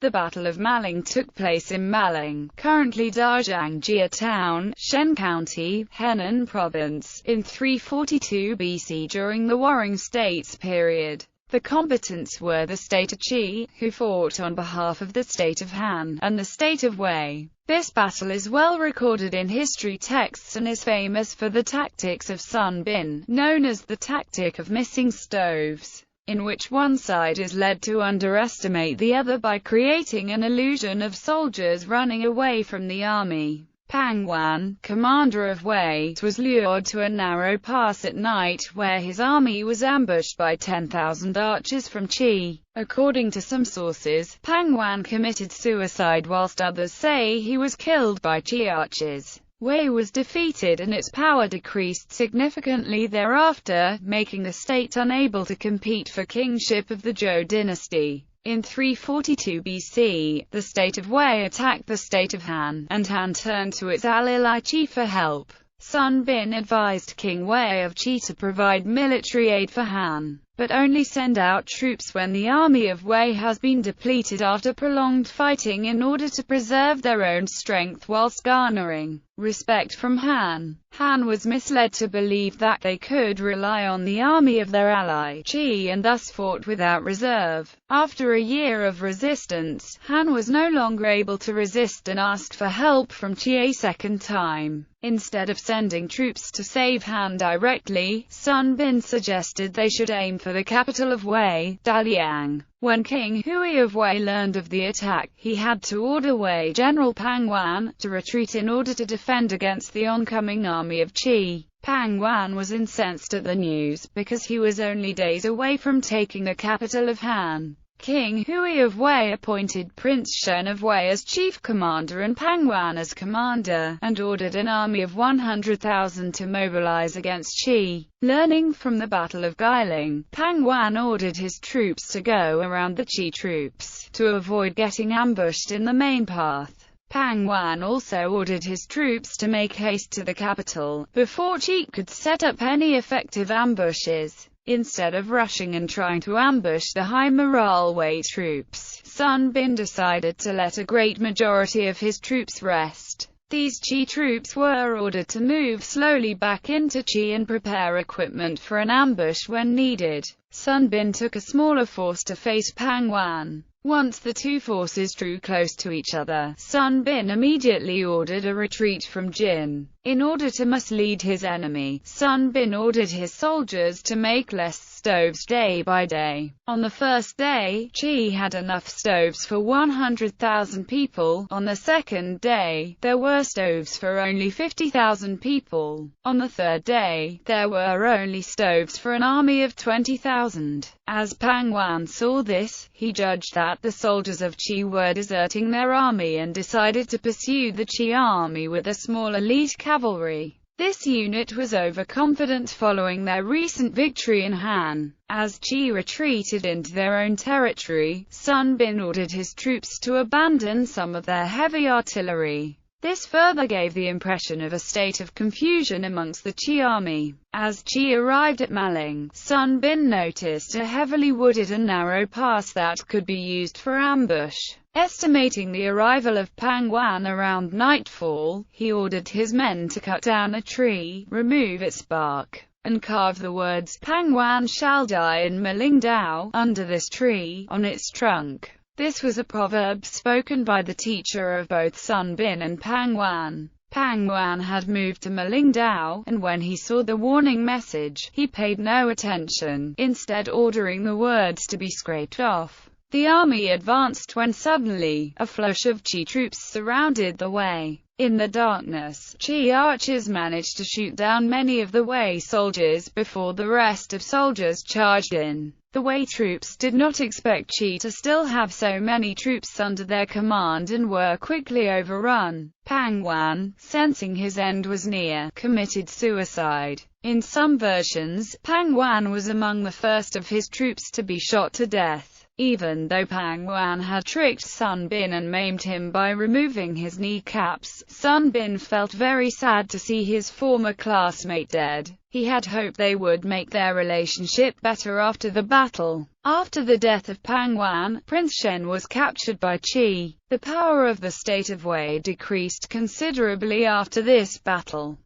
The Battle of Maling took place in Maling, currently Dazhangjia Town, Shen County, Henan Province, in 342 BC during the Warring States period. The combatants were the state of Qi, who fought on behalf of the state of Han, and the state of Wei. This battle is well recorded in history texts and is famous for the tactics of Sun Bin, known as the tactic of missing stoves, in which one side is led to underestimate the other by creating an illusion of soldiers running away from the army. Pang Wan, commander of Wei, was lured to a narrow pass at night, where his army was ambushed by 10,000 archers from Qi. According to some sources, Pang Wan committed suicide, whilst others say he was killed by Qi archers. Wei was defeated and its power decreased significantly thereafter, making the state unable to compete for kingship of the Zhou dynasty. In 342 BC, the state of Wei attacked the state of Han, and Han turned to its ally Qi for help. Sun Bin advised King Wei of Qi to provide military aid for Han, but only send out troops when the army of Wei has been depleted after prolonged fighting in order to preserve their own strength whilst garnering respect from Han. Han was misled to believe that they could rely on the army of their ally Qi and thus fought without reserve. After a year of resistance, Han was no longer able to resist and asked for help from Qi a second time. Instead of sending troops to save Han directly, Sun Bin suggested they should aim for the capital of Wei, Daliang. When King Hui of Wei learned of the attack, he had to order Wei General Pang Wan to retreat in order to defend against the oncoming army of Qi. Pang Wan was incensed at the news, because he was only days away from taking the capital of Han. King Hui of Wei appointed Prince Shen of Wei as chief commander and Pang Wan as commander, and ordered an army of 100,000 to mobilize against Qi. Learning from the Battle of Guiling, Pang Wan ordered his troops to go around the Qi troops, to avoid getting ambushed in the main path. Pang Wan also ordered his troops to make haste to the capital, before Qi could set up any effective ambushes. Instead of rushing and trying to ambush the high-morale Wei troops, Sun Bin decided to let a great majority of his troops rest. These Qi troops were ordered to move slowly back into Qi and prepare equipment for an ambush when needed. Sun Bin took a smaller force to face Pang Wan. Once the two forces drew close to each other, Sun Bin immediately ordered a retreat from Jin. In order to mislead his enemy, Sun Bin ordered his soldiers to make less stoves day by day. On the first day, Qi had enough stoves for 100,000 people. On the second day, there were stoves for only 50,000 people. On the third day, there were only stoves for an army of 20,000. As Pang Wan saw this, he judged that the soldiers of Qi were deserting their army and decided to pursue the Qi army with a small elite cavalry. This unit was overconfident following their recent victory in Han. As Qi retreated into their own territory, Sun Bin ordered his troops to abandon some of their heavy artillery. This further gave the impression of a state of confusion amongst the Qi army. As Qi arrived at Maling, Sun Bin noticed a heavily wooded and narrow pass that could be used for ambush. Estimating the arrival of Pang Wan around nightfall, he ordered his men to cut down a tree, remove its bark, and carve the words, "Pang Wan shall die in Maling Dao," under this tree, on its trunk. This was a proverb spoken by the teacher of both Sun Bin and Pang Wan. Pang Wan had moved to Maling Dao, and when he saw the warning message, he paid no attention, instead ordering the words to be scraped off. The army advanced when suddenly, a flush of Qi troops surrounded the Wei. In the darkness, Qi archers managed to shoot down many of the Wei soldiers before the rest of soldiers charged in. The Wei troops did not expect Qi to still have so many troops under their command and were quickly overrun. Pang Wan, sensing his end was near, committed suicide. In some versions, Pang Wan was among the first of his troops to be shot to death. Even though Pang Wan had tricked Sun Bin and maimed him by removing his kneecaps, Sun Bin felt very sad to see his former classmate dead. He had hoped they would make their relationship better after the battle. After the death of Pang Wan, Prince Shen was captured by Qi. The power of the state of Wei decreased considerably after this battle.